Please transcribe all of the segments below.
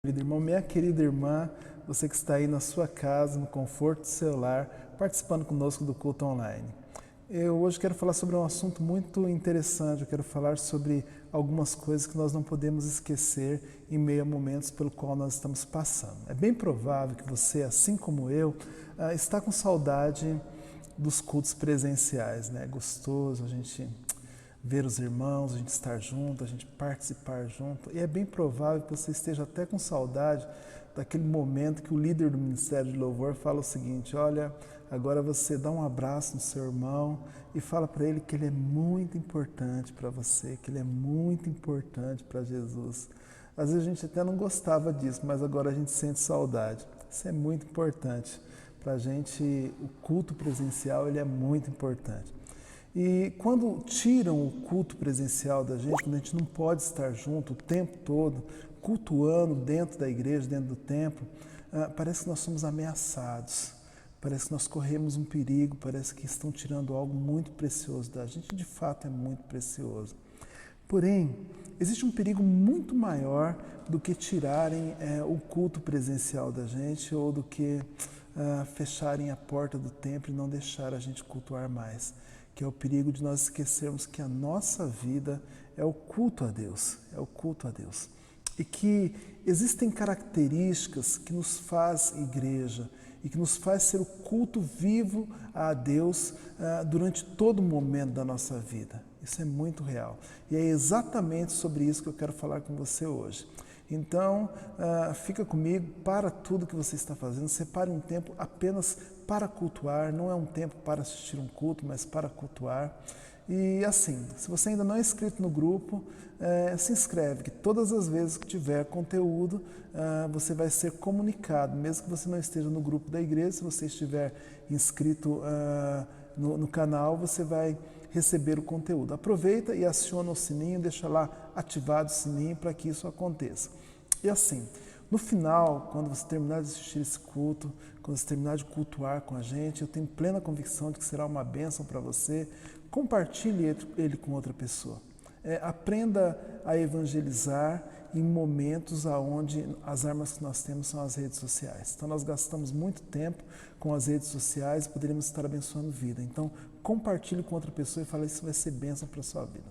Querido irmão, minha querida irmã, você que está aí na sua casa, no conforto do seu lar, participando conosco do culto online. Eu hoje quero falar sobre um assunto muito interessante, eu quero falar sobre algumas coisas que nós não podemos esquecer em meio a momentos pelo qual nós estamos passando. É bem provável que você, assim como eu, está com saudade dos cultos presenciais, né? É gostoso a gente ver os irmãos, a gente estar junto, a gente participar junto. E é bem provável que você esteja até com saudade daquele momento que o líder do Ministério de Louvor fala o seguinte: olha, agora você dá um abraço no seu irmão e fala para ele que ele é muito importante para você, que ele é muito importante para Jesus. Às vezes a gente até não gostava disso, mas agora a gente sente saudade. Isso é muito importante. Para a gente, o culto presencial ele é muito importante. E quando tiram o culto presencial da gente, quando a gente não pode estar junto o tempo todo, cultuando dentro da igreja, dentro do templo, parece que nós somos ameaçados, parece que nós corremos um perigo, parece que estão tirando algo muito precioso da gente, de fato é muito precioso. Porém, existe um perigo muito maior do que tirarem o culto presencial da gente ou do que fecharem a porta do templo e não deixar a gente cultuar mais, que é o perigo de nós esquecermos que a nossa vida é o culto a Deus, é o culto a Deus. E que existem características que nos faz igreja e que nos faz ser o culto vivo a Deus durante todo o momento da nossa vida. Isso é muito real. E é exatamente sobre isso que eu quero falar com você hoje. Então, fica comigo, para tudo que você está fazendo, separe um tempo apenas para cultuar, não é um tempo para assistir um culto, mas para cultuar. E assim, se você ainda não é inscrito no grupo, se inscreve, que todas as vezes que tiver conteúdo, você vai ser comunicado, mesmo que você não esteja no grupo da igreja, se você estiver inscrito no canal, você vai receber o conteúdo. Aproveita e aciona o sininho, deixa lá ativado o sininho para que isso aconteça. E assim, no final, quando você terminar de assistir esse culto, quando você terminar de cultuar com a gente, eu tenho plena convicção de que será uma bênção para você. Compartilhe ele com outra pessoa. Aprenda a evangelizar em momentos onde as armas que nós temos são as redes sociais. Então nós gastamos muito tempo com as redes sociais e poderíamos estar abençoando vida. Então compartilhe com outra pessoa e fale: isso vai ser bênção para a sua vida.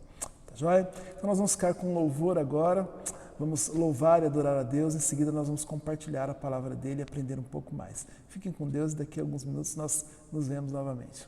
Tá joia? Então nós vamos ficar com louvor agora. Vamos louvar e adorar a Deus. Em seguida nós vamos compartilhar a palavra dele e aprender um pouco mais. Fiquem com Deus e daqui a alguns minutos nós nos vemos novamente.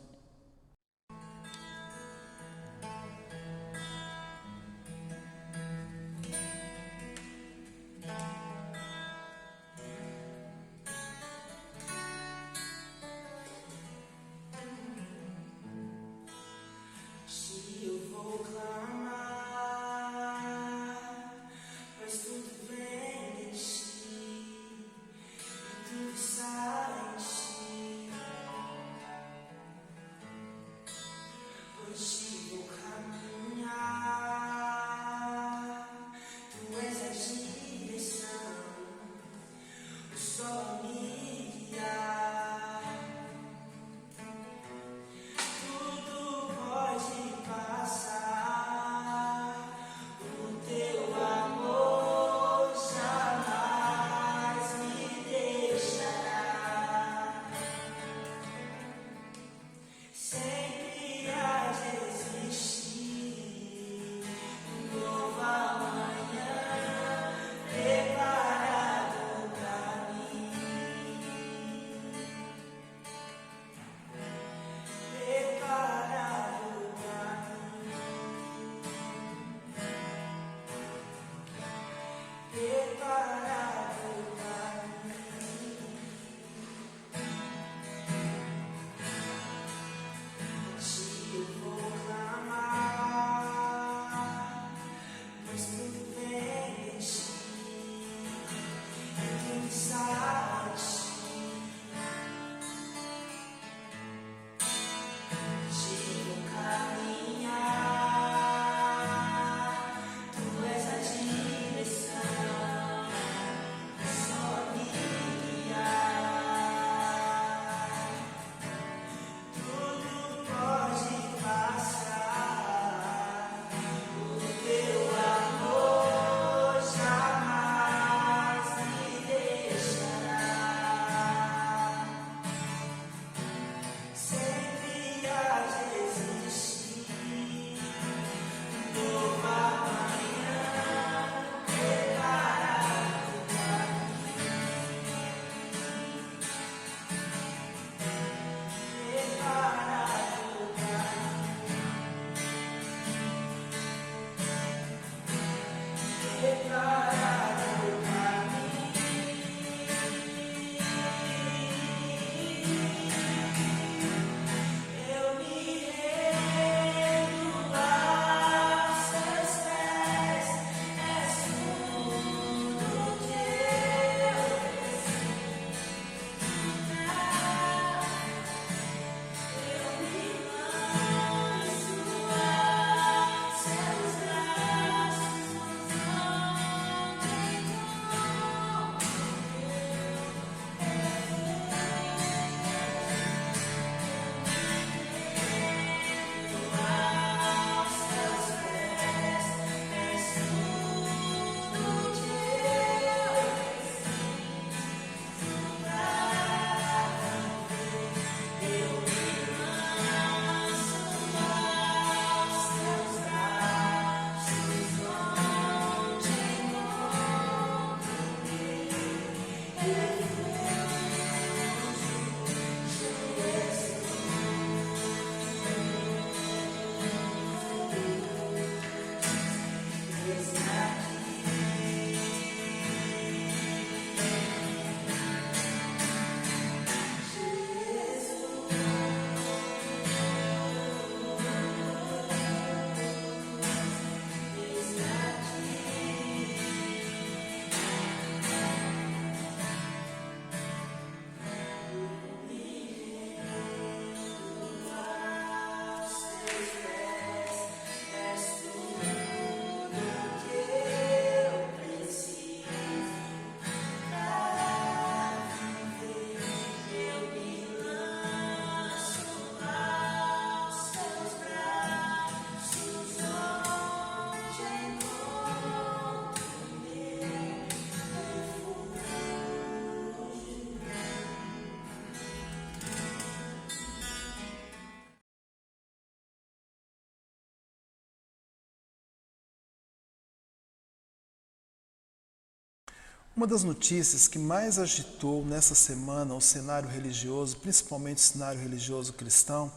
Uma das notícias que mais agitou nessa semana o cenário religioso, principalmente o cenário religioso cristão,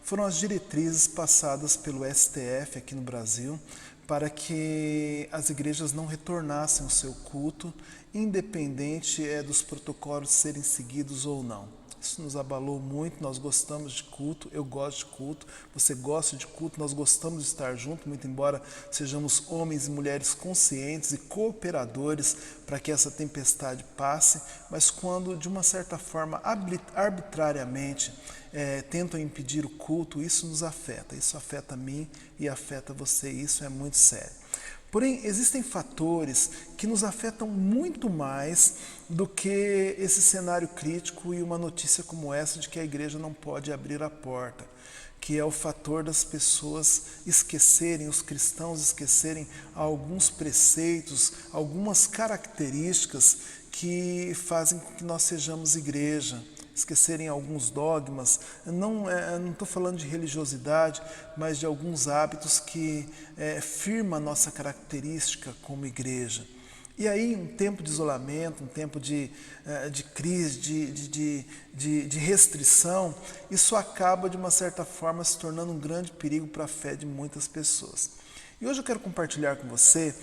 foram as diretrizes passadas pelo STF aqui no Brasil para que as igrejas não retornassem ao seu culto, independente dos protocolos serem seguidos ou não. Isso nos abalou muito, nós gostamos de culto, eu gosto de culto, você gosta de culto, nós gostamos de estar juntos, muito embora sejamos homens e mulheres conscientes e cooperadores para que essa tempestade passe, mas quando de uma certa forma arbitrariamente tentam impedir o culto, isso nos afeta, isso afeta a mim e afeta você, e isso é muito sério. Porém, existem fatores que nos afetam muito mais do que esse cenário crítico e uma notícia como essa de que a igreja não pode abrir a porta, que é o fator das pessoas esquecerem, os cristãos esquecerem alguns preceitos, algumas características que fazem com que nós sejamos igreja. Esquecerem alguns dogmas, não estou falando de religiosidade, mas de alguns hábitos que firmam a nossa característica como igreja. E aí, um tempo de isolamento, um tempo de crise, de restrição, isso acaba, de uma certa forma, se tornando um grande perigo para a fé de muitas pessoas. E hoje eu quero compartilhar com você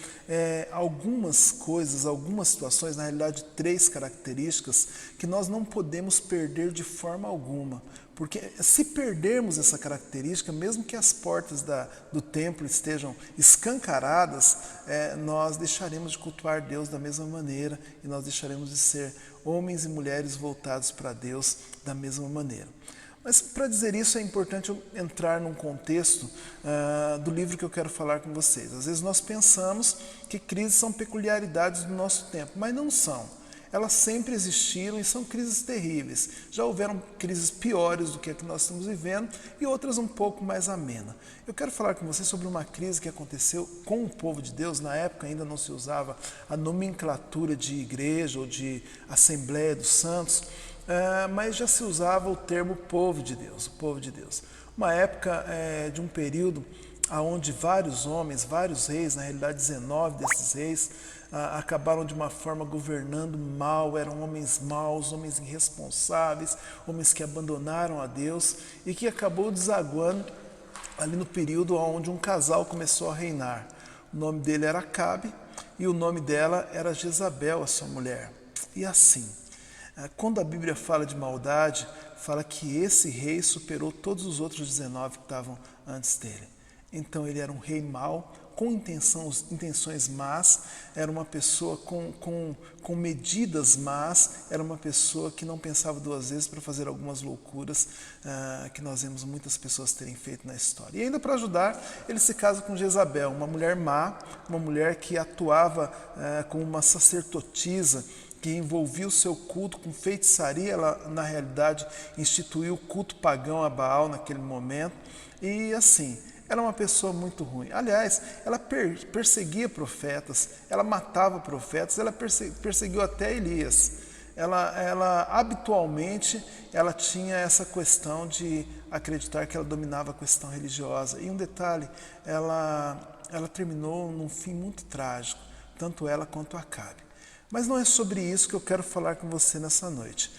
algumas coisas, algumas situações, na realidade 3 características que nós não podemos perder de forma alguma. Porque se perdermos essa característica, mesmo que as portas do templo estejam escancaradas, nós deixaremos de cultuar Deus da mesma maneira e nós deixaremos de ser homens e mulheres voltados para Deus da mesma maneira. Mas para dizer isso é importante eu entrar num contexto do livro que eu quero falar com vocês. Às vezes nós pensamos que crises são peculiaridades do nosso tempo, mas não são. Elas sempre existiram e são crises terríveis. Já houveram crises piores do que a que nós estamos vivendo e outras um pouco mais amenas. Eu quero falar com vocês sobre uma crise que aconteceu com o povo de Deus. Na época ainda não se usava a nomenclatura de igreja ou de Assembleia dos Santos, mas já se usava o termo povo de Deus, o povo de Deus. Uma época de um período onde vários homens, vários reis, na realidade 19 desses reis, acabaram de uma forma governando mal, eram homens maus, homens irresponsáveis, homens que abandonaram a Deus e que acabou desaguando ali no período onde um casal começou a reinar. O nome dele era Acabe e o nome dela era Jezabel, a sua mulher. E assim, quando a Bíblia fala de maldade, fala que esse rei superou todos os outros 19 que estavam antes dele. Então ele era um rei mau, com intenções más, era uma pessoa com medidas más, era uma pessoa que não pensava 2 vezes para fazer algumas loucuras que nós vemos muitas pessoas terem feito na história. E ainda para ajudar, ele se casa com Jezabel, uma mulher má, uma mulher que atuava como uma sacerdotisa, que envolvia o seu culto com feitiçaria. Ela, na realidade, instituiu o culto pagão a Baal naquele momento. E assim, era uma pessoa muito ruim. Aliás, ela perseguia profetas, ela matava profetas, ela perseguiu até Elias. Ela habitualmente, ela tinha essa questão de acreditar que ela dominava a questão religiosa. E um detalhe, ela terminou num fim muito trágico, tanto ela quanto Acabe. Mas não é sobre isso que eu quero falar com você nessa noite.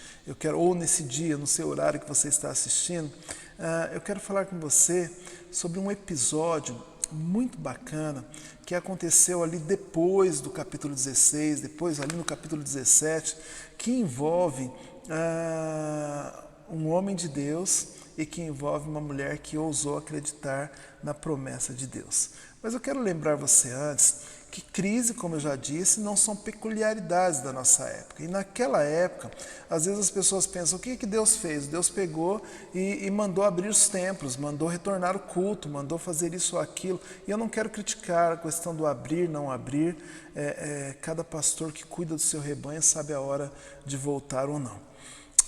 Ou nesse dia, no seu horário que você está assistindo, eu quero falar com você sobre um episódio muito bacana que aconteceu ali depois do capítulo 16, depois ali no capítulo 17, que envolve um homem de Deus e que envolve uma mulher que ousou acreditar na promessa de Deus. Mas eu quero lembrar você antes que crise, como eu já disse, não são peculiaridades da nossa época. E naquela época, às vezes as pessoas pensam, o que Deus fez? Deus pegou e mandou abrir os templos, mandou retornar o culto, mandou fazer isso ou aquilo. E eu não quero criticar a questão do abrir, não abrir. Cada pastor que cuida do seu rebanho sabe a hora de voltar ou não.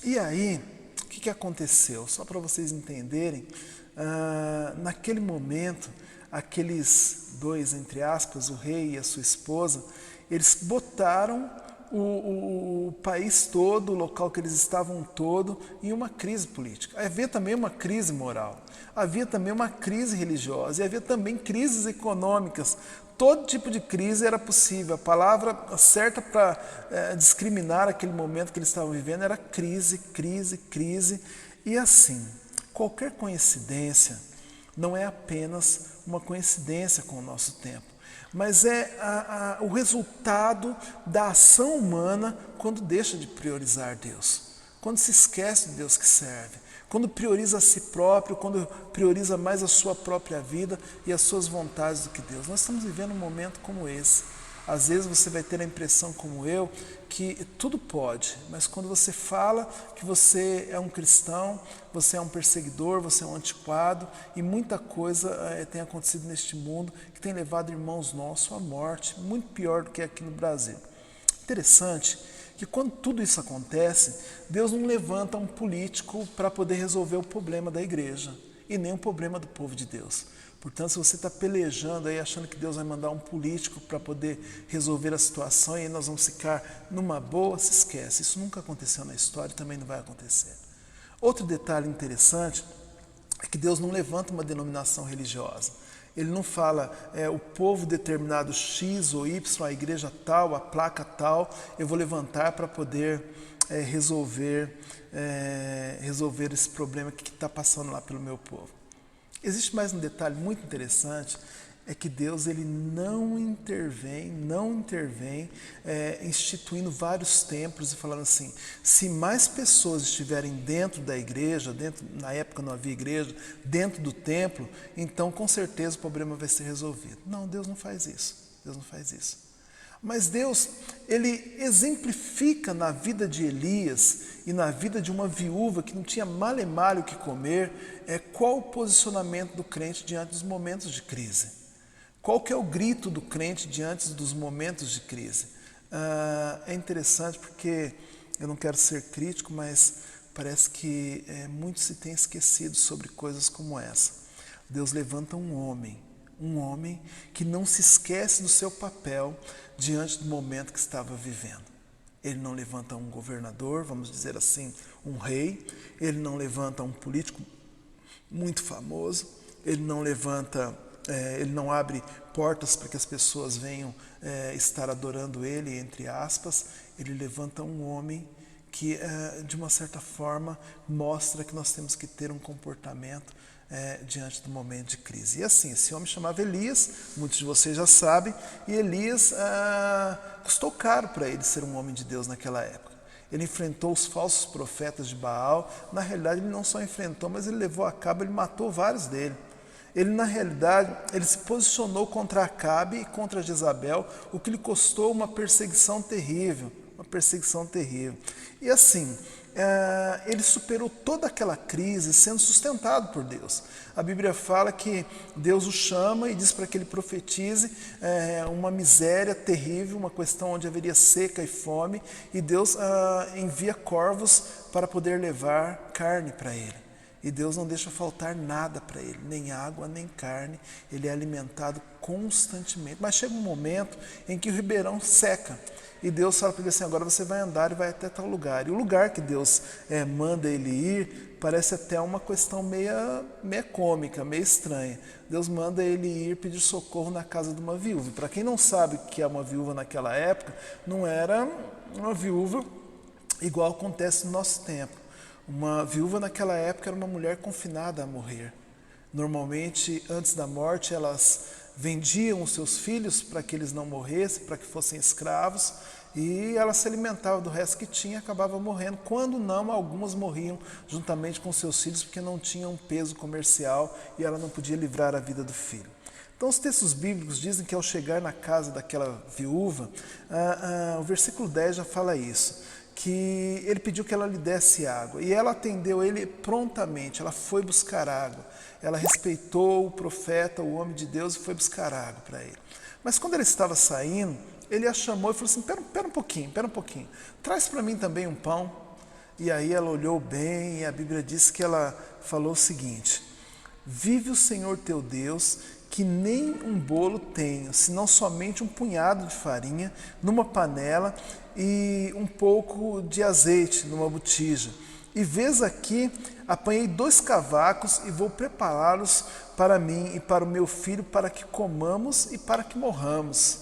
E aí, o que aconteceu? Só para vocês entenderem, naquele momento, aqueles 2, entre aspas, o rei e a sua esposa, eles botaram o país todo, o local que eles estavam todo, em uma crise política. Havia também uma crise moral, havia também uma crise religiosa e havia também crises econômicas. Todo tipo de crise era possível. A palavra certa para discriminar aquele momento que eles estavam vivendo era crise, crise, crise. E assim, qualquer coincidência não é apenas uma coincidência com o nosso tempo, mas é o resultado da ação humana quando deixa de priorizar Deus, quando se esquece do Deus que serve, quando prioriza a si próprio, quando prioriza mais a sua própria vida e as suas vontades do que Deus. Nós estamos vivendo um momento como esse. Às vezes você vai ter a impressão, como eu, que tudo pode, mas quando você fala que você é um cristão, você é um perseguidor, você é um antiquado, e muita coisa tem acontecido neste mundo que tem levado irmãos nossos à morte, muito pior do que aqui no Brasil. Interessante que quando tudo isso acontece, Deus não levanta um político para poder resolver o problema da igreja e nem o problema do povo de Deus. Portanto, se você está pelejando aí, achando que Deus vai mandar um político para poder resolver a situação e aí nós vamos ficar numa boa, se esquece. Isso nunca aconteceu na história e também não vai acontecer. Outro detalhe interessante é que Deus não levanta uma denominação religiosa. Ele não fala, o povo determinado X ou Y, a igreja tal, a placa tal, eu vou levantar para poder resolver esse problema que está passando lá pelo meu povo. Existe mais um detalhe muito interessante, é que Deus ele não intervém instituindo vários templos e falando assim, se mais pessoas estiverem dentro da igreja, na época não havia igreja, dentro do templo, então com certeza o problema vai ser resolvido. Não, Deus não faz isso, Deus não faz isso. Mas Deus, ele exemplifica na vida de Elias e na vida de uma viúva que não tinha male-male o que comer, qual o posicionamento do crente diante dos momentos de crise. Qual que é o grito do crente diante dos momentos de crise? É interessante porque eu não quero ser crítico, mas parece que muito se tem esquecido sobre coisas como essa. Deus levanta um homem que não se esquece do seu papel diante do momento que estava vivendo. Ele não levanta um governador, vamos dizer assim, um rei, ele não levanta um político muito famoso, ele não abre portas para que as pessoas venham estar adorando ele, entre aspas. Ele levanta um homem que, de uma certa forma, mostra que nós temos que ter um comportamento diante do momento de crise. E assim, esse homem chamava Elias, muitos de vocês já sabem, e Elias custou caro para ele ser um homem de Deus naquela época. Ele enfrentou os falsos profetas de Baal. Na realidade, ele não só enfrentou, mas ele levou a cabo, ele matou vários dele. Ele, na realidade, ele se posicionou contra Acabe e contra Jezabel, o que lhe custou uma perseguição terrível, E assim, ele superou toda aquela crise sendo sustentado por Deus. A Bíblia fala que Deus o chama e diz para que ele profetize uma miséria terrível, uma questão onde haveria seca e fome, e Deus envia corvos para poder levar carne para ele. E Deus não deixa faltar nada para ele, nem água, nem carne, ele é alimentado constantemente. Mas chega um momento em que o ribeirão seca, e Deus fala para ele assim, agora você vai andar e vai até tal lugar. E o lugar que Deus manda ele ir, parece até uma questão meia cômica, meio estranha. Deus manda ele ir pedir socorro na casa de uma viúva. Para quem não sabe o que é uma viúva naquela época, não era uma viúva igual acontece no nosso tempo. Uma viúva naquela época era uma mulher confinada a morrer. Normalmente, antes da morte, elas vendiam os seus filhos para que eles não morressem, para que fossem escravos, e ela se alimentava do resto que tinha e acabava morrendo. Quando não, algumas morriam juntamente com seus filhos, porque não tinham peso comercial e ela não podia livrar a vida do filho. Então, os textos bíblicos dizem que ao chegar na casa daquela viúva, o versículo 10 já fala isso, que ele pediu que ela lhe desse água, e ela atendeu ele prontamente, ela foi buscar água, ela respeitou o profeta, o homem de Deus, e foi buscar água para ele. Mas quando ele estava saindo, ele a chamou e falou assim, pera um pouquinho, traz para mim também um pão. E aí ela olhou bem, e a Bíblia diz que ela falou o seguinte, vive o Senhor teu Deus, que nem um bolo tenho, senão somente um punhado de farinha numa panela e um pouco de azeite numa botija. E vês aqui, apanhei 2 cavacos e vou prepará-los para mim e para o meu filho, para que comamos e para que morramos.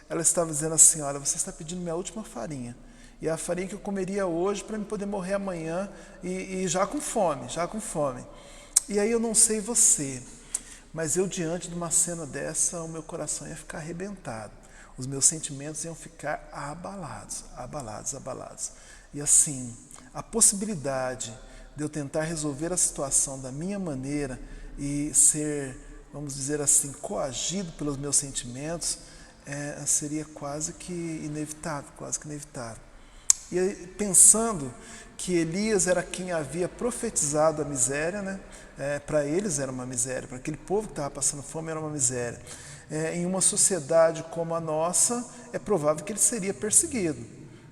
Ela estava dizendo assim, olha, você está pedindo minha última farinha. E é a farinha que eu comeria hoje para me poder morrer amanhã e já com fome, já com fome. E aí eu não sei você, mas eu diante de uma cena dessa, o meu coração ia ficar arrebentado. Os meus sentimentos iam ficar abalados, abalados, abalados. E assim, a possibilidade de eu tentar resolver a situação da minha maneira e ser, vamos dizer assim, coagido pelos meus sentimentos, seria quase que inevitável, quase que inevitável. E aí, pensando que Elias era quem havia profetizado a miséria, né? Para eles era uma miséria, para aquele povo que estava passando fome era uma miséria. Em uma sociedade como a nossa, é provável que ele seria perseguido.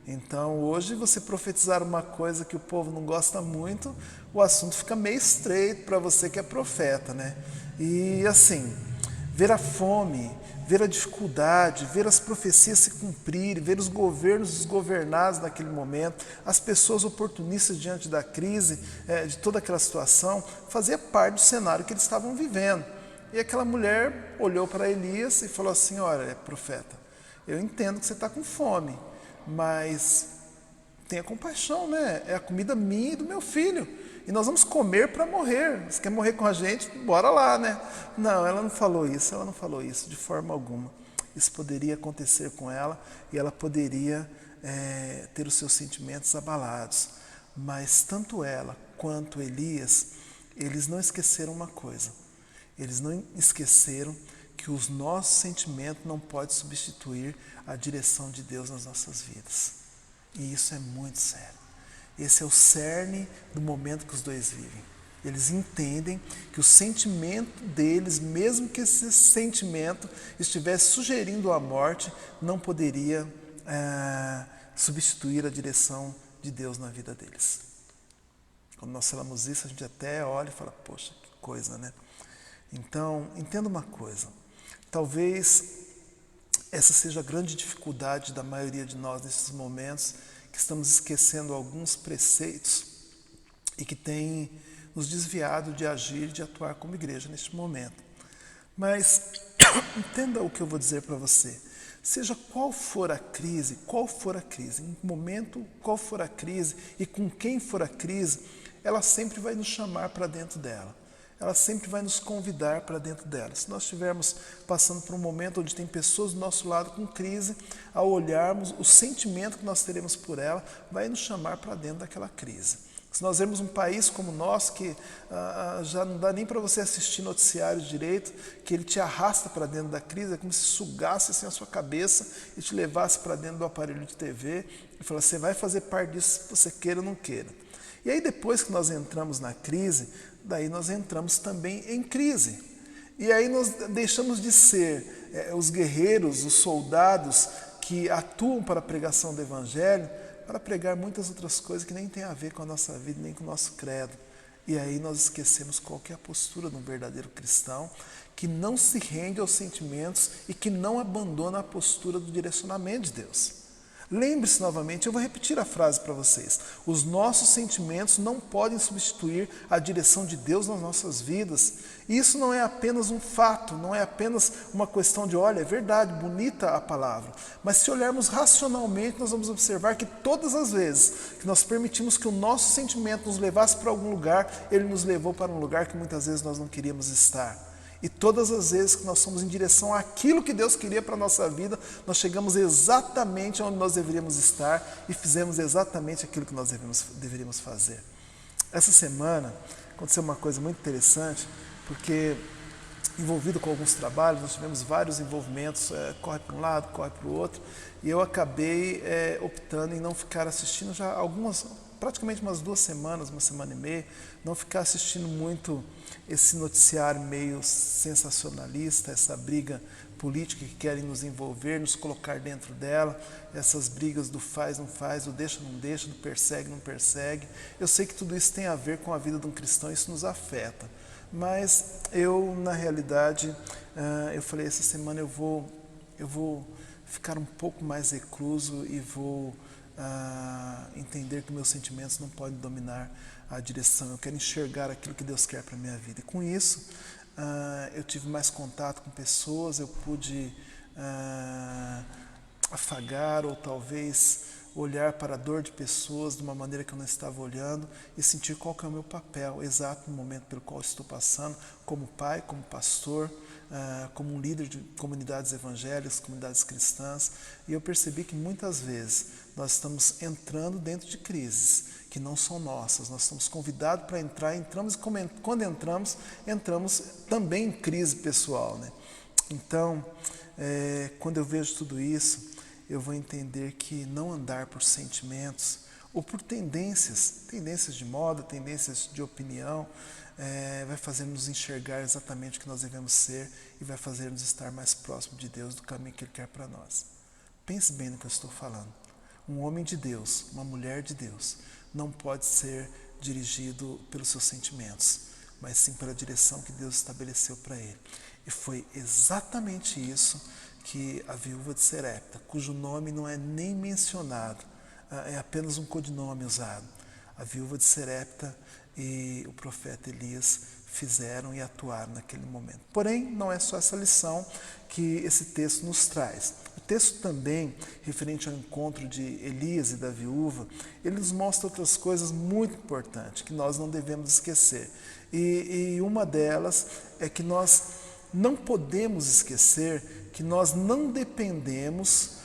Então, hoje, você profetizar uma coisa que o povo não gosta muito, o assunto fica meio estreito para você que é profeta, né? E assim, ver a fome, ver a dificuldade, ver as profecias se cumprirem, ver os governos desgovernados naquele momento, as pessoas oportunistas diante da crise, de toda aquela situação, fazia parte do cenário que eles estavam vivendo. E aquela mulher olhou para Elias e falou assim, olha, profeta, eu entendo que você está com fome, mas tenha compaixão, né? É a comida minha e do meu filho. E nós vamos comer para morrer. Você quer morrer com a gente? Bora lá, né? Não, ela não falou isso de forma alguma. Isso poderia acontecer com ela e ela poderia ter os seus sentimentos abalados. Mas tanto ela quanto Elias, eles não esqueceram uma coisa. Eles não esqueceram que os nossos sentimentos não podem substituir a direção de Deus nas nossas vidas. E isso é muito sério. Esse é o cerne do momento que os dois vivem. Eles entendem que o sentimento deles, mesmo que esse sentimento estivesse sugerindo a morte, não poderia substituir a direção de Deus na vida deles. Quando nós falamos isso, a gente até olha e fala, poxa, que coisa, né? Então, entenda uma coisa. Talvez essa seja a grande dificuldade da maioria de nós nesses momentos, que estamos esquecendo alguns preceitos e que tem nos desviado de agir, de atuar como igreja neste momento. Mas entenda o que eu vou dizer para você. Seja qual for a crise, em momento qual for a crise e com quem for a crise, ela sempre vai nos chamar para dentro dela. Ela sempre vai nos convidar para dentro dela. Se nós estivermos passando por um momento onde tem pessoas do nosso lado com crise, ao olharmos, o sentimento que nós teremos por ela vai nos chamar para dentro daquela crise. Se nós vemos um país como o nosso, que já não dá nem para você assistir noticiários direito, que ele te arrasta para dentro da crise, é como se sugasse assim a sua cabeça e te levasse para dentro do aparelho de TV e falasse, você vai fazer parte disso se você queira ou não queira. E aí depois que nós entramos na crise, daí nós entramos também em crise. E aí nós deixamos de ser os guerreiros, os soldados que atuam para a pregação do Evangelho, para pregar muitas outras coisas que nem tem a ver com a nossa vida, nem com o nosso credo. E aí nós esquecemos qual que é a postura de um verdadeiro cristão, que não se rende aos sentimentos e que não abandona a postura do direcionamento de Deus. Lembre-se novamente, eu vou repetir a frase para vocês. Os nossos sentimentos não podem substituir a direção de Deus nas nossas vidas. Isso não é apenas um fato, não é apenas uma questão de, olha, é verdade, bonita a palavra. Mas se olharmos racionalmente, nós vamos observar que todas as vezes que nós permitimos que o nosso sentimento nos levasse para algum lugar, ele nos levou para um lugar que muitas vezes nós não queríamos estar. E todas as vezes que nós somos em direção àquilo que Deus queria para a nossa vida, nós chegamos exatamente onde nós deveríamos estar e fizemos exatamente aquilo que nós deveríamos fazer. Essa semana aconteceu uma coisa muito interessante, porque envolvido com alguns trabalhos, nós tivemos vários envolvimentos, corre para um lado, corre para o outro, e eu acabei optando em não ficar assistindo já praticamente umas 2 semanas, 1 semana e meia, não ficar assistindo muito esse noticiário meio sensacionalista, essa briga política que querem nos envolver, nos colocar dentro dela, essas brigas do faz, não faz, do deixa, não deixa, do persegue, não persegue. Eu sei que tudo isso tem a ver com a vida de um cristão, isso nos afeta. Mas eu, na realidade, eu falei, essa semana eu vou ficar um pouco mais recluso e vou entender que meus sentimentos não podem dominar a direção. Eu quero enxergar aquilo que Deus quer para a minha vida. E com isso, eu tive mais contato com pessoas, eu pude afagar ou talvez olhar para a dor de pessoas de uma maneira que eu não estava olhando e sentir qual que é o meu papel exato no momento pelo qual estou passando, como pai, como pastor, como um líder de comunidades evangélicas, comunidades cristãs. E eu percebi que muitas vezes nós estamos entrando dentro de crises que não são nossas. Nós estamos convidados para entrar, entramos e quando entramos também em crise pessoal, né? Então, quando eu vejo tudo isso, eu vou entender que não andar por sentimentos ou por tendências de moda, tendências de opinião, vai fazer-nos enxergar exatamente o que nós devemos ser e vai fazer-nos estar mais próximo de Deus, do caminho que Ele quer para nós. Pense bem no que eu estou falando. Um homem de Deus, uma mulher de Deus, não pode ser dirigido pelos seus sentimentos, mas sim pela direção que Deus estabeleceu para ele. E foi exatamente isso que a viúva de Serepta, cujo nome não é nem mencionado, é apenas um codinome usado, a viúva de Serepta e o profeta Elias fizeram e atuaram naquele momento. Porém, não é só essa lição que esse texto nos traz. O texto também, referente ao encontro de Elias e da viúva, ele nos mostra outras coisas muito importantes que nós não devemos esquecer. E uma delas é que nós não podemos esquecer que nós não dependemos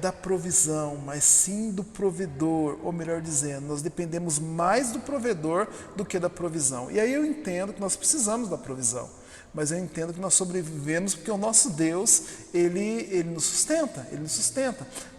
da provisão, mas sim do provedor, ou melhor dizendo, nós dependemos mais do provedor do que da provisão. E aí eu entendo que nós precisamos da provisão, mas eu entendo que nós sobrevivemos porque o nosso Deus, Ele nos sustenta,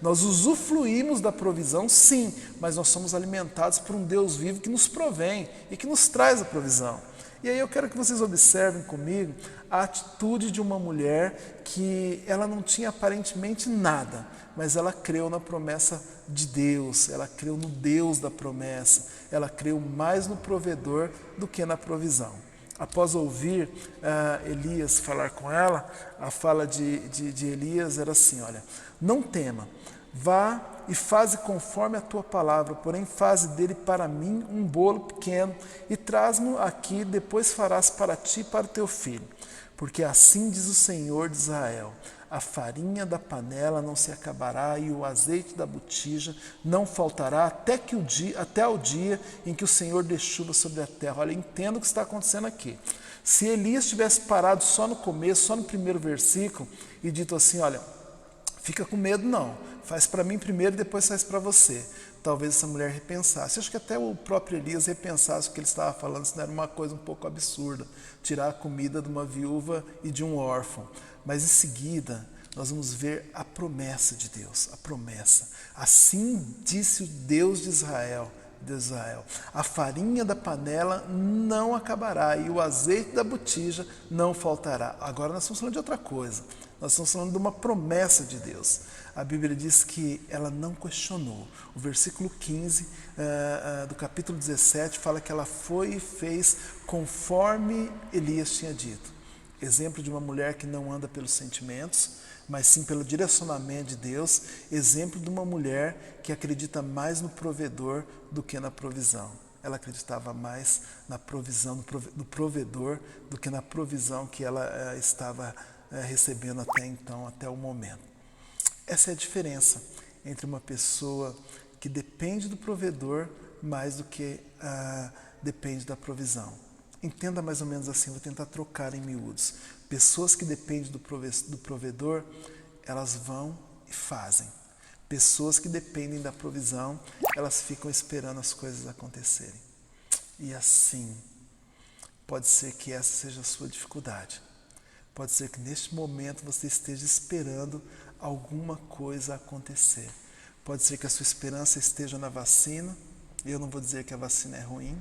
Nós usufruímos da provisão, sim, mas nós somos alimentados por um Deus vivo que nos provém e que nos traz a provisão. E aí eu quero que vocês observem comigo a atitude de uma mulher que ela não tinha aparentemente nada, mas ela creu na promessa de Deus, ela creu no Deus da promessa, ela creu mais no provedor do que na provisão. Após ouvir Elias falar com ela, a fala de Elias era assim, olha, não tema, vá e faze conforme a tua palavra, porém faze dele para mim um bolo pequeno e traz-mo aqui, depois farás para ti e para o teu filho. Porque assim diz o Senhor de Israel, a farinha da panela não se acabará e o azeite da botija não faltará até o dia em que o Senhor dê chuva sobre a terra. Olha, entendo o que está acontecendo aqui. Se Elias tivesse parado só no começo, só no primeiro versículo e dito assim, olha, fica com medo não, faz para mim primeiro e depois faz para você. Talvez essa mulher repensasse. Acho que até o próprio Elias repensasse o que ele estava falando, se não era uma coisa um pouco absurda, tirar a comida de uma viúva e de um órfão. Mas em seguida, nós vamos ver a promessa de Deus, a promessa. Assim disse o Deus de Israel, a farinha da panela não acabará e o azeite da botija não faltará. Agora nós estamos falando de outra coisa, nós estamos falando de uma promessa de Deus. A Bíblia diz que ela não questionou. O versículo 15 do capítulo 17 fala que ela foi e fez conforme Elias tinha dito. Exemplo de uma mulher que não anda pelos sentimentos, mas sim pelo direcionamento de Deus. Exemplo de uma mulher que acredita mais no provedor do que na provisão. Ela acreditava mais na provisão do provedor do que na provisão que ela estava recebendo até então, até o momento. Essa é a diferença entre uma pessoa que depende do provedor mais do que depende da provisão. Entenda mais ou menos assim, vou tentar trocar em miúdos. Pessoas que dependem do provedor, elas vão e fazem. Pessoas que dependem da provisão, elas ficam esperando as coisas acontecerem. E assim, pode ser que essa seja a sua dificuldade. Pode ser que neste momento você esteja esperando alguma coisa acontecer. Pode ser que a sua esperança esteja na vacina. Eu não vou dizer que a vacina é ruim.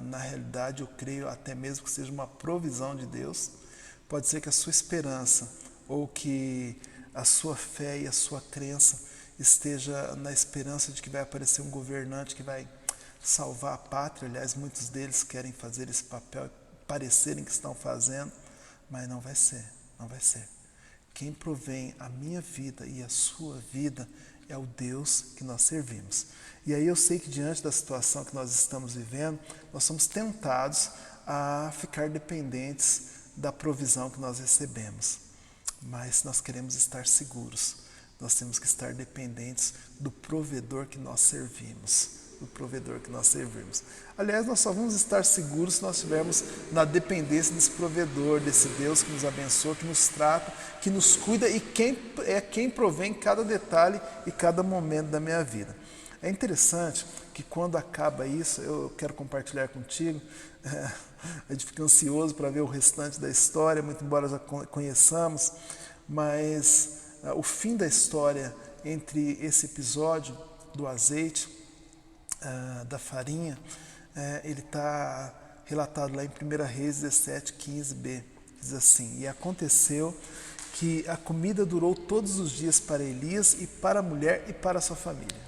Na realidade, eu creio até mesmo que seja uma provisão de Deus. Pode ser que a sua esperança ou que a sua fé e a sua crença esteja na esperança de que vai aparecer um governante que vai salvar a pátria. Aliás, muitos deles querem fazer esse papel, parecerem que estão fazendo, mas não vai ser, não vai ser. Quem provém a minha vida e a sua vida é o Deus que nós servimos. E aí eu sei que diante da situação que nós estamos vivendo, nós somos tentados a ficar dependentes da provisão que nós recebemos. Mas nós queremos estar seguros. Nós temos que estar dependentes do provedor que nós servimos. Do provedor que nós servimos. Aliás, nós só vamos estar seguros se nós estivermos na dependência desse provedor, desse Deus que nos abençoa, que nos trata, que nos cuida e quem provém cada detalhe e cada momento da minha vida. É interessante que quando acaba isso, eu quero compartilhar contigo, a gente fica ansioso para ver o restante da história, muito embora já conheçamos, mas o fim da história entre esse episódio do azeite, da farinha, ele está relatado lá em 1 Reis 17, 15b. Diz assim: E aconteceu que a comida durou todos os dias para Elias e para a mulher e para a sua família.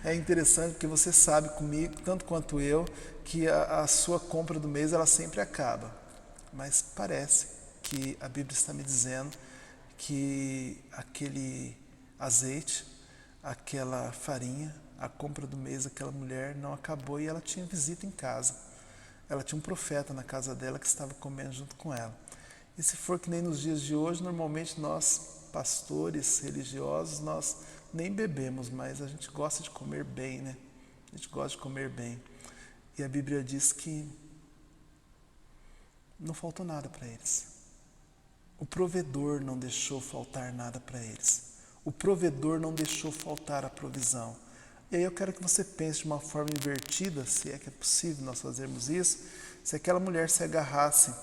É interessante porque você sabe comigo, tanto quanto eu, que a sua compra do mês ela sempre acaba. Mas parece que a Bíblia está me dizendo que aquele azeite, aquela farinha, a compra do mês daquela mulher não acabou e ela tinha visita em casa. Ela tinha um profeta na casa dela que estava comendo junto com ela. E se for que nem nos dias de hoje, normalmente nós, pastores religiosos, nós nem bebemos, mas a gente gosta de comer bem, né? A gente gosta de comer bem. E a Bíblia diz que não faltou nada para eles. O provedor não deixou faltar nada para eles. O provedor não deixou faltar a provisão. E aí eu quero que você pense de uma forma invertida, se é que é possível nós fazermos isso, se aquela mulher se agarrasse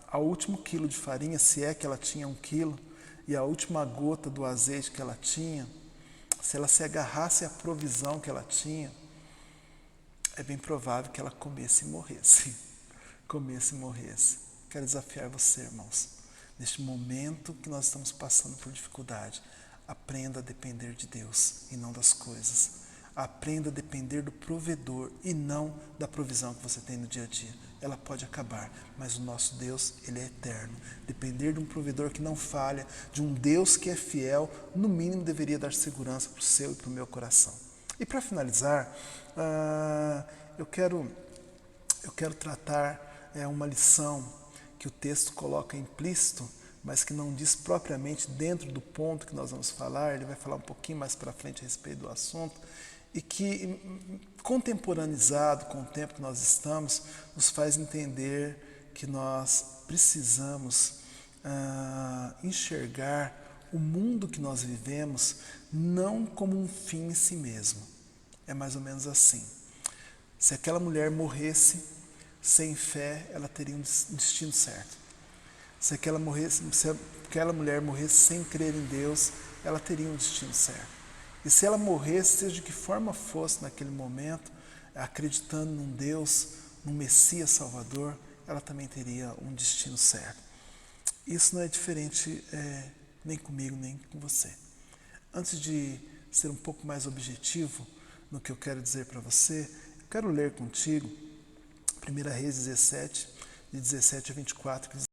ao último quilo de farinha, se é que ela tinha 1 quilo, e a última gota do azeite que ela tinha, se ela se agarrasse à provisão que ela tinha, é bem provável que ela comesse e morresse. Comesse e morresse. Quero desafiar você, irmãos, neste momento que nós estamos passando por dificuldade, aprenda a depender de Deus e não das coisas. Aprenda a depender do provedor e não da provisão que você tem no dia a dia. Ela pode acabar, mas o nosso Deus, ele é eterno. Depender de um provedor que não falha, de um Deus que é fiel, no mínimo deveria dar segurança para o seu e para o meu coração. E para finalizar, eu quero tratar uma lição que o texto coloca implícito, mas que não diz propriamente dentro do ponto que nós vamos falar. Ele vai falar um pouquinho mais para frente a respeito do assunto, e que, contemporaneizado com o tempo que nós estamos, nos faz entender que nós precisamos enxergar o mundo que nós vivemos não como um fim em si mesmo. É mais ou menos assim. Se aquela mulher morresse sem fé, ela teria um destino certo. Se aquela mulher morresse sem crer em Deus, ela teria um destino certo. E se ela morresse, seja de que forma fosse naquele momento, acreditando num Deus, num Messias Salvador, ela também teria um destino certo. Isso não é diferente nem comigo, nem com você. Antes de ser um pouco mais objetivo no que eu quero dizer para você, eu quero ler contigo 1 Reis 17, de 17 a 24, que diz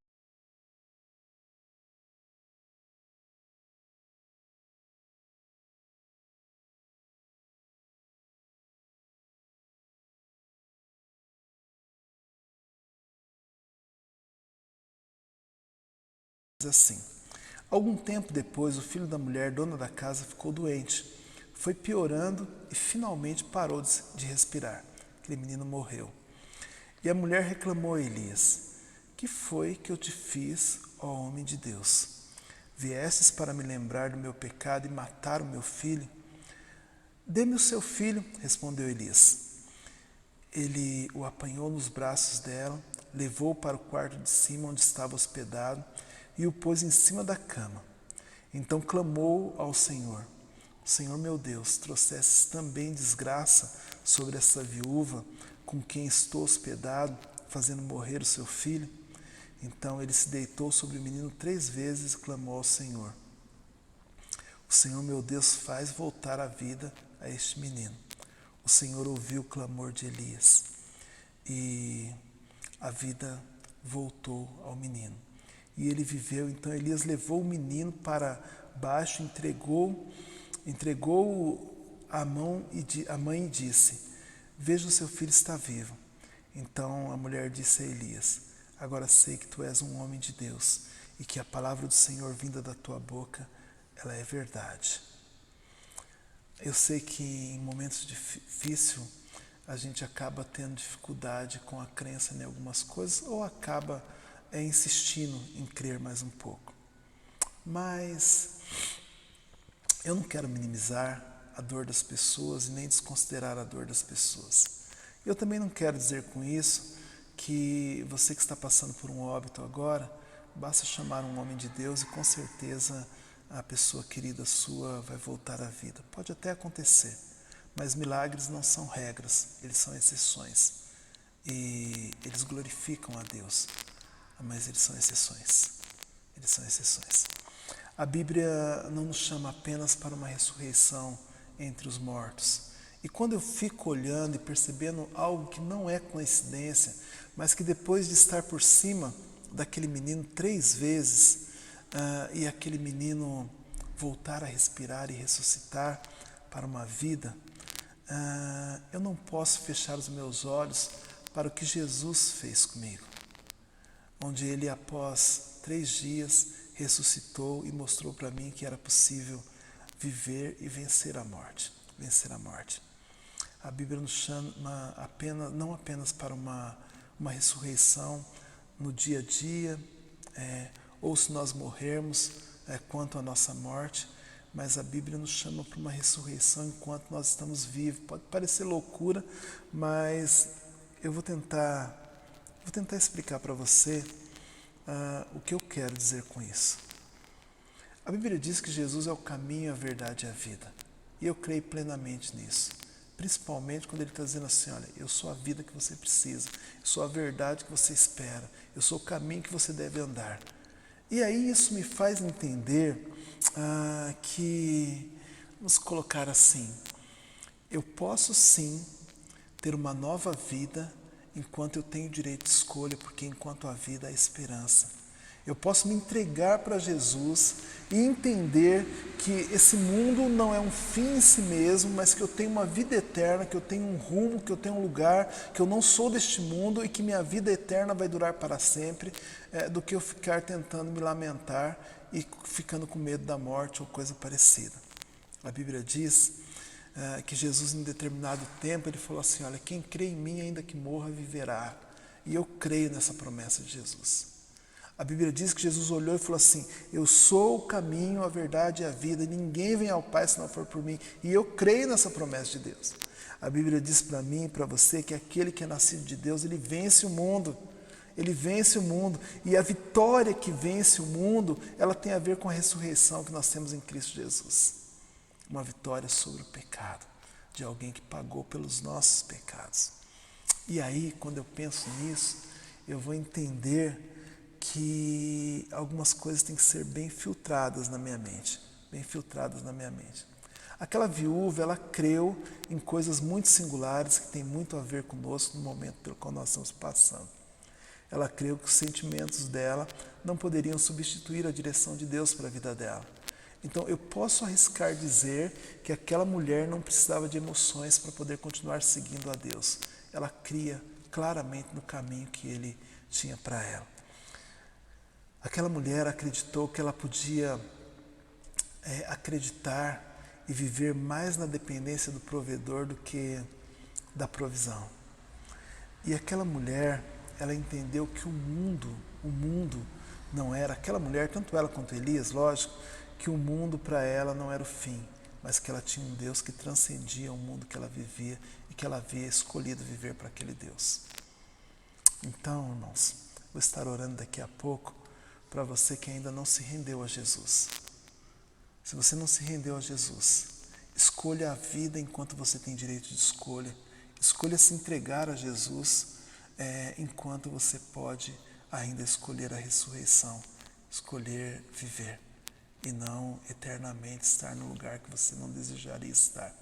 assim: Algum tempo depois, o filho da mulher, dona da casa, ficou doente. Foi piorando e finalmente parou de respirar. Aquele menino morreu. E a mulher reclamou a Elias: Que foi que eu te fiz, ó homem de Deus? Viestes para me lembrar do meu pecado e matar o meu filho? Dê-me o seu filho, respondeu Elias. Ele o apanhou nos braços dela, levou-o para o quarto de cima onde estava hospedado e o pôs em cima da cama. Então clamou ao Senhor: Senhor meu Deus, trouxesses também desgraça sobre essa viúva com quem estou hospedado, fazendo morrer o seu filho? Então ele se deitou sobre o menino 3 vezes e clamou ao Senhor: O Senhor meu Deus faz voltar a vida a este menino. O Senhor ouviu o clamor de Elias e a vida voltou ao menino. e ele viveu. Então Elias levou o menino para baixo, entregou a mãe e disse: veja, o seu filho está vivo. Então a mulher disse a Elias: agora sei que tu és um homem de Deus e que a palavra do Senhor vinda da tua boca, ela é verdade. Eu sei que em momentos difíceis a gente acaba tendo dificuldade com a crença em algumas coisas ou acaba insistindo em crer mais um pouco. Mas eu não quero minimizar a dor das pessoas e nem desconsiderar a dor das pessoas. Eu também não quero dizer com isso que você que está passando por um óbito agora, basta chamar um homem de Deus e com certeza a pessoa querida sua vai voltar à vida. Pode até acontecer, mas milagres não são regras, eles são exceções. E eles glorificam a Deus, mas eles são exceções. Eles são exceções. A Bíblia não nos chama apenas para uma ressurreição entre os mortos. E quando eu fico olhando e percebendo algo que não é coincidência, mas que depois de estar por cima daquele menino 3 vezes, e aquele menino voltar a respirar e ressuscitar para uma vida, eu não posso fechar os meus olhos para o que Jesus fez comigo, onde ele após 3 dias ressuscitou e mostrou para mim que era possível viver e vencer a morte. A Bíblia nos chama não apenas para uma ressurreição no dia a dia, ou se nós morrermos quanto à nossa morte, mas a Bíblia nos chama para uma ressurreição enquanto nós estamos vivos. Pode parecer loucura, mas eu vou tentar explicar para você o que eu quero dizer com isso. A Bíblia diz que Jesus é o caminho, a verdade e a vida. E eu creio plenamente nisso. Principalmente quando ele está dizendo assim: olha, eu sou a vida que você precisa, eu sou a verdade que você espera, eu sou o caminho que você deve andar. E aí isso me faz entender que, vamos colocar assim, eu posso sim ter uma nova vida enquanto eu tenho direito de escolha, porque enquanto há vida há esperança. Eu posso me entregar para Jesus e entender que esse mundo não é um fim em si mesmo, mas que eu tenho uma vida eterna, que eu tenho um rumo, que eu tenho um lugar, que eu não sou deste mundo e que minha vida eterna vai durar para sempre, do que eu ficar tentando me lamentar e ficando com medo da morte ou coisa parecida. A Bíblia diz que Jesus, em determinado tempo, ele falou assim: olha, quem crê em mim, ainda que morra, viverá. E eu creio nessa promessa de Jesus. A Bíblia diz que Jesus olhou e falou assim: eu sou o caminho, a verdade e a vida, e ninguém vem ao Pai se não for por mim. E eu creio nessa promessa de Deus. A Bíblia diz para mim e para você que aquele que é nascido de Deus, ele vence o mundo. Ele vence o mundo. E a vitória que vence o mundo, ela tem a ver com a ressurreição que nós temos em Cristo Jesus. Uma vitória sobre o pecado, de alguém que pagou pelos nossos pecados. E aí, quando eu penso nisso, eu vou entender que algumas coisas têm que ser bem filtradas na minha mente. Aquela viúva, ela creu em coisas muito singulares que têm muito a ver conosco no momento pelo qual nós estamos passando. Ela creu que os sentimentos dela não poderiam substituir a direção de Deus para a vida dela. Então eu posso arriscar dizer que aquela mulher não precisava de emoções para poder continuar seguindo a Deus. Ela cria claramente no caminho que Ele tinha para ela. Aquela mulher acreditou que ela podia acreditar e viver mais na dependência do provedor do que da provisão. E aquela mulher, ela entendeu que o mundo não era, aquela mulher, tanto ela quanto Elias, lógico, que o mundo para ela não era o fim, mas que ela tinha um Deus que transcendia o mundo que ela vivia e que ela havia escolhido viver para aquele Deus. Então, irmãos, vou estar orando daqui a pouco para você que ainda não se rendeu a Jesus. Se você não se rendeu a Jesus, escolha a vida enquanto você tem direito de escolha. Escolha se entregar a Jesus enquanto você pode ainda escolher a ressurreição, escolher viver e não eternamente estar no lugar que você não desejaria estar.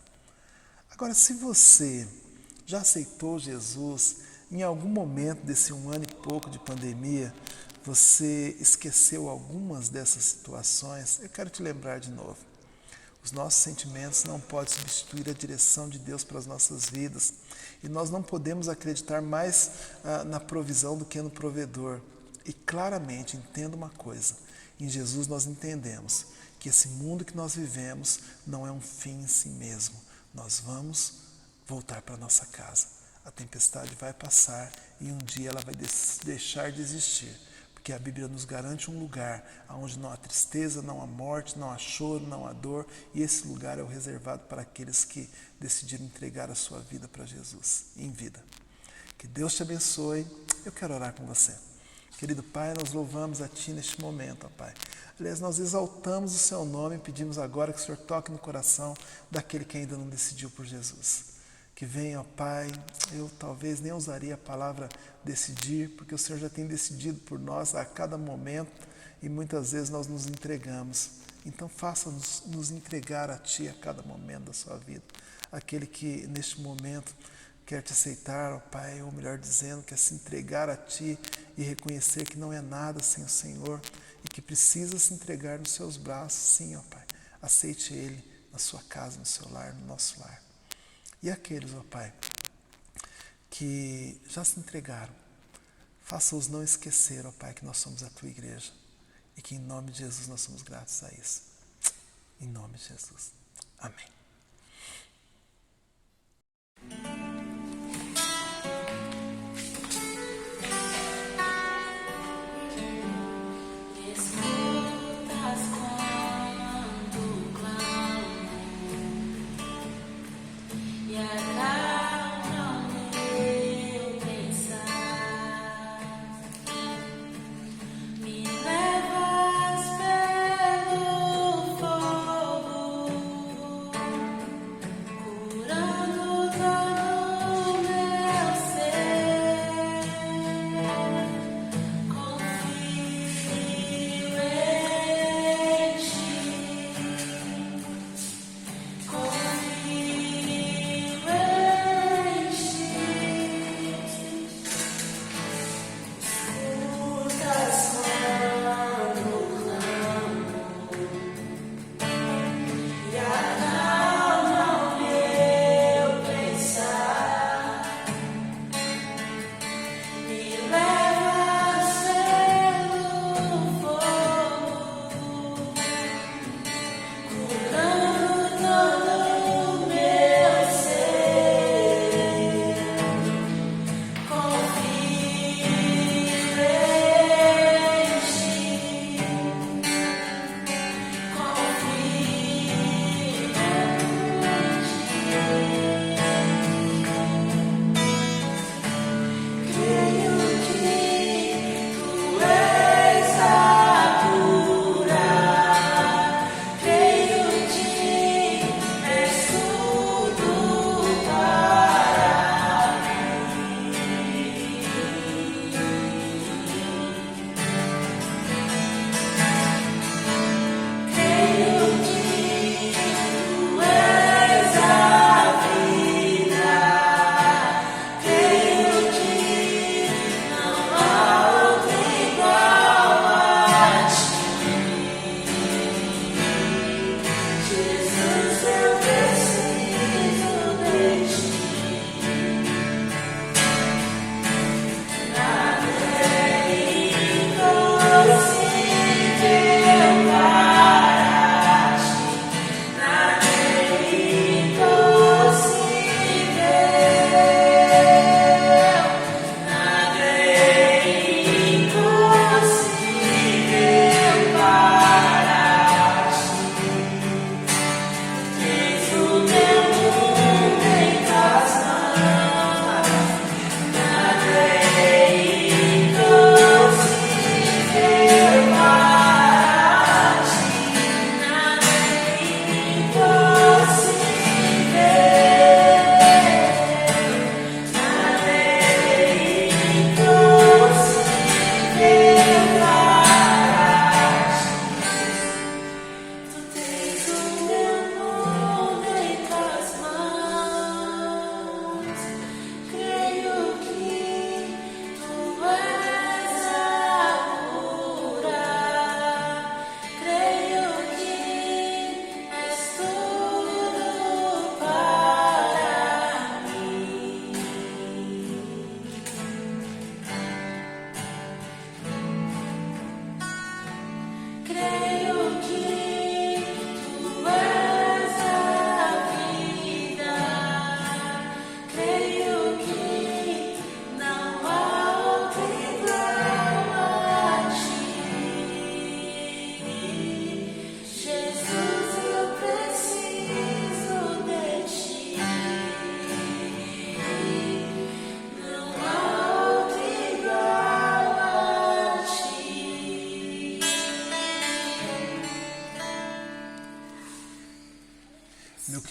Agora, se você já aceitou Jesus em algum momento desse 1 ano e pouco de pandemia, você esqueceu algumas dessas situações, eu quero te lembrar de novo. Os nossos sentimentos não podem substituir a direção de Deus para as nossas vidas. E nós não podemos acreditar mais na provisão do que no provedor. E claramente, entenda uma coisa, em Jesus nós entendemos que esse mundo que nós vivemos não é um fim em si mesmo. Nós vamos voltar para a nossa casa. A tempestade vai passar e um dia ela vai deixar de existir. Porque a Bíblia nos garante um lugar onde não há tristeza, não há morte, não há choro, não há dor. E esse lugar é o reservado para aqueles que decidiram entregar a sua vida para Jesus, em vida. Que Deus te abençoe. Eu quero orar com você. Querido Pai, nós louvamos a Ti neste momento, ó Pai. Aliás, nós exaltamos o Seu nome e pedimos agora que o Senhor toque no coração daquele que ainda não decidiu por Jesus. Que venha, ó Pai, eu talvez nem usaria a palavra decidir, porque o Senhor já tem decidido por nós a cada momento e muitas vezes nós nos entregamos. Então faça-nos nos entregar a Ti a cada momento da sua vida. Aquele que neste momento quer Te aceitar, ó Pai, ou melhor dizendo, quer se entregar a Ti e reconhecer que não é nada sem o Senhor e que precisa se entregar nos Seus braços, sim, ó Pai. Aceite Ele na sua casa, no seu lar, no nosso lar. E aqueles, ó Pai, que já se entregaram, faça-os não esquecer, ó Pai, que nós somos a Tua igreja e que em nome de Jesus nós somos gratos a isso. Em nome de Jesus. Amém.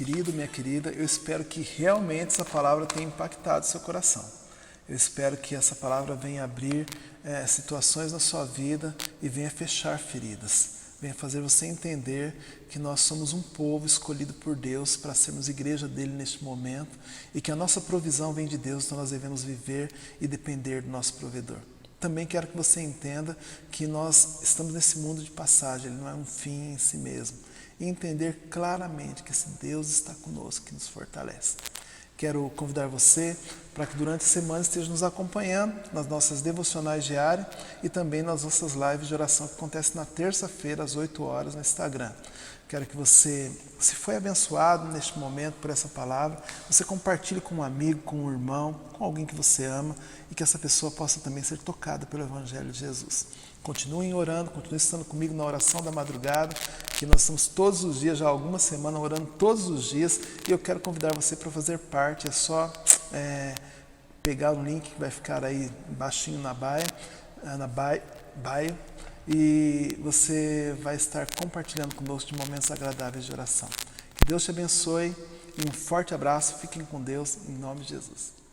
querido, minha querida, eu espero que realmente essa palavra tenha impactado seu coração. Eu espero que essa palavra venha abrir situações na sua vida e venha fechar feridas. Venha fazer você entender que nós somos um povo escolhido por Deus para sermos igreja dele neste momento e que a nossa provisão vem de Deus, então nós devemos viver e depender do nosso provedor. Também quero que você entenda que nós estamos nesse mundo de passagem, ele não é um fim em si mesmo. E entender claramente que esse Deus está conosco, que nos fortalece. Quero convidar você para que durante a semana esteja nos acompanhando nas nossas devocionais diárias e também nas nossas lives de oração que acontecem na terça-feira às 8 horas no Instagram. Quero que você, se foi abençoado neste momento por essa palavra, você compartilhe com um amigo, com um irmão, com alguém que você ama e que essa pessoa possa também ser tocada pelo Evangelho de Jesus. Continuem orando, continuem estando comigo na oração da madrugada, que nós estamos todos os dias, já há algumas semanas, orando todos os dias, e eu quero convidar você para fazer parte. É só pegar o link que vai ficar aí baixinho na bio, e você vai estar compartilhando conosco de momentos agradáveis de oração. Que Deus te abençoe e um forte abraço. Fiquem com Deus, em nome de Jesus.